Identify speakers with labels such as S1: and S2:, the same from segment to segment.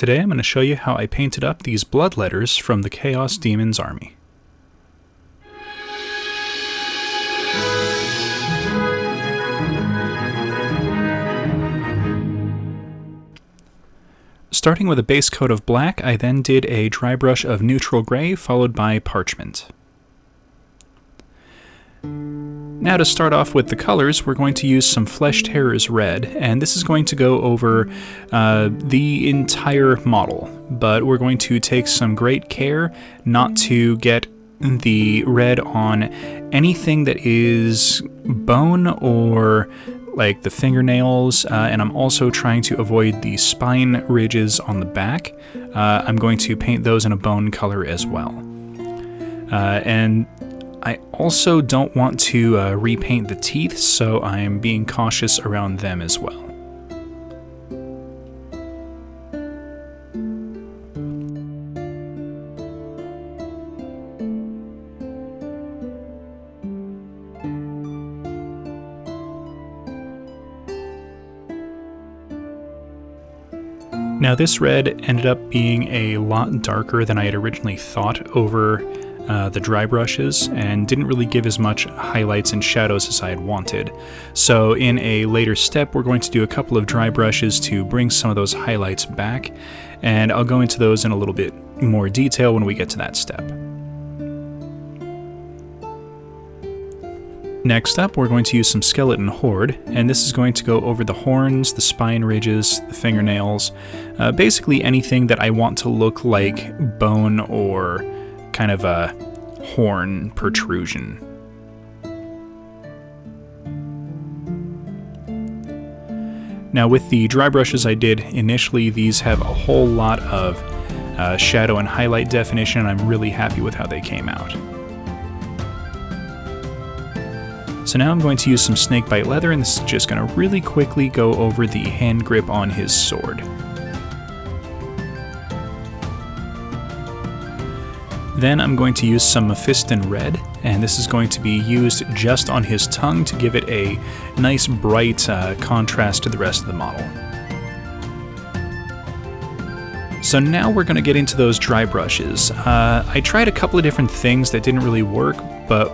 S1: Today I'm going to show you how I painted up these Bloodletters from the Chaos Demons army. Starting with a base coat of black, I then did a dry brush of neutral gray followed by parchment. Now to start off with the colors, we're going to use some Flesh Terrors red, and this is going to go over the entire model, but we're going to take some great care not to get the red on anything that is bone or like the fingernails, and I'm also trying to avoid the spine ridges on the back. I'm going to paint those in a bone color as well. And I also don't want to repaint the teeth, so I'm being cautious around them as well. Now this red ended up being a lot darker than I had originally thought over the dry brushes, and didn't really give as much highlights and shadows as I had wanted. So in a later step, we're going to do a couple of dry brushes to bring some of those highlights back, and I'll go into those in a little bit more detail when we get to that step. Next up, we're going to use some Skeleton Horde, and this is going to go over the horns, the spine ridges, the fingernails, basically anything that I want to look like bone or kind of a horn protrusion. Now with the dry brushes I did initially, these have a whole lot of shadow and highlight definition, and I'm really happy with how they came out. So now I'm going to use some snakebite leather, and this is just going to really quickly go over the hand grip on his sword. Then I'm going to use some Mephiston red, and this is going to be used just on his tongue to give it a nice bright contrast to the rest of the model. So now we're going to get into those dry brushes. I tried a couple of different things that didn't really work, but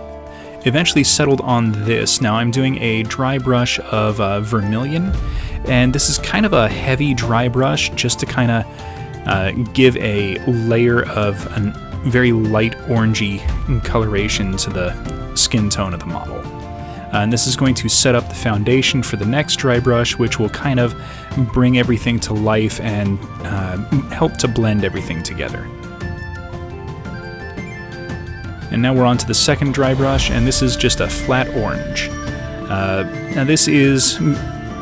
S1: eventually settled on this. Now I'm doing a dry brush of vermilion, and this is kind of a heavy dry brush just to kind of give a layer of an very light orangey coloration to the skin tone of the model. And this is going to set up the foundation for the next dry brush, which will kind of bring everything to life and help to blend everything together. And now we're on to the second dry brush, and this is just a flat orange. Now this is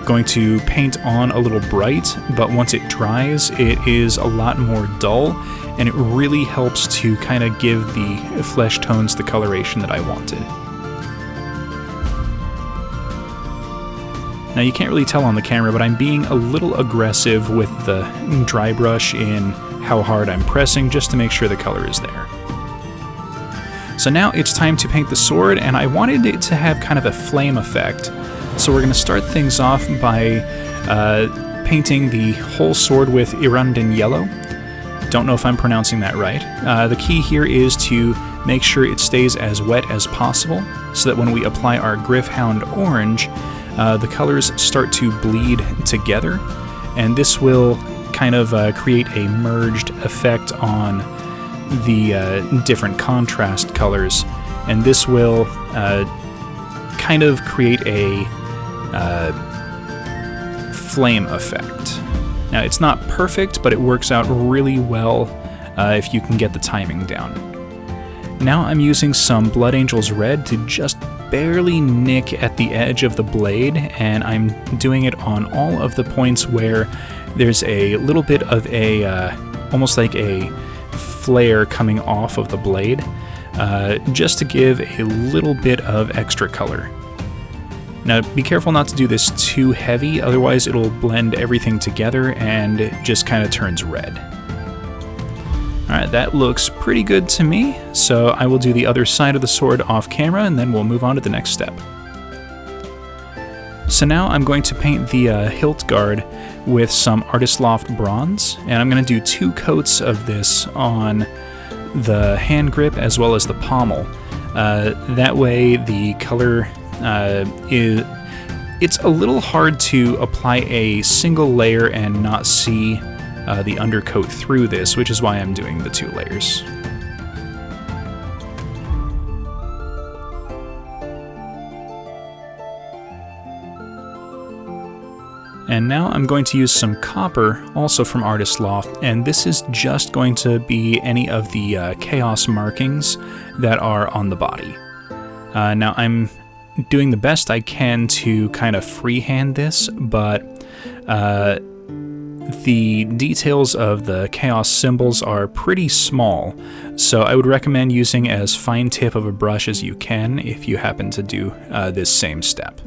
S1: going to paint on a little bright, but once it dries, it is a lot more dull, and it really helps to kind of give the flesh tones the coloration that I wanted. Now you can't really tell on the camera, but I'm being a little aggressive with the dry brush in how hard I'm pressing, just to make sure the color is there. So now it's time to paint the sword, and I wanted it to have kind of a flame effect. So we're going to start things off by painting the whole sword with Irundan yellow. Don't know if I'm pronouncing that right. The key here is to make sure it stays as wet as possible, so that when we apply our Gryph-hound orange, the colors start to bleed together, and this will kind of create a merged effect on the different contrast colors, and this will kind of create a flame effect. Now it's not perfect, but it works out really well if you can get the timing down. Now I'm using some Blood Angels red to just barely nick at the edge of the blade, and I'm doing it on all of the points where there's a little bit of a almost like a flare coming off of the blade, just to give a little bit of extra color. Now be careful not to do this too heavy, otherwise it'll blend everything together and it just kind of turns red. Alright, that looks pretty good to me, so I will do the other side of the sword off camera, and then we'll move on to the next step. So now I'm going to paint the hilt guard with some Artist Loft bronze, and I'm going to do 2 coats of this on the hand grip as well as the pommel. That way the color it's a little hard to apply a single layer and not see the undercoat through this, which is why I'm doing the 2 layers. And now I'm going to use some copper, also from Artist Loft, and this is just going to be any of the chaos markings that are on the body. Now I'm doing the best I can to kind of freehand this, but the details of the chaos symbols are pretty small, so I would recommend using as fine tip of a brush as you can if you happen to do this same step.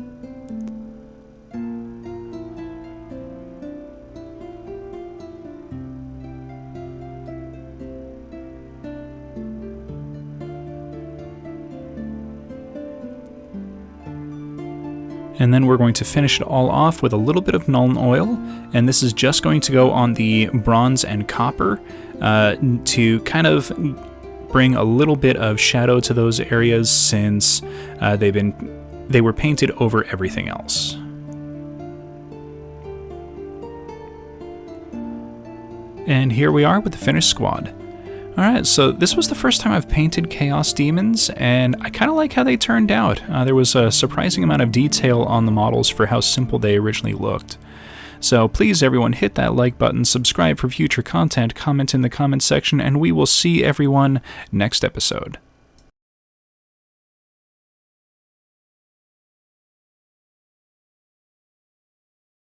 S1: And then we're going to finish it all off with a little bit of Nuln Oil, and this is just going to go on the bronze and copper to kind of bring a little bit of shadow to those areas, since they were painted over everything else. And here we are with the finished squad. Alright, so this was the first time I've painted Chaos Demons, and I kind of like how they turned out. There was a surprising amount of detail on the models for how simple they originally looked. So please everyone, hit that like button, subscribe for future content, comment in the comment section, and we will see everyone next episode.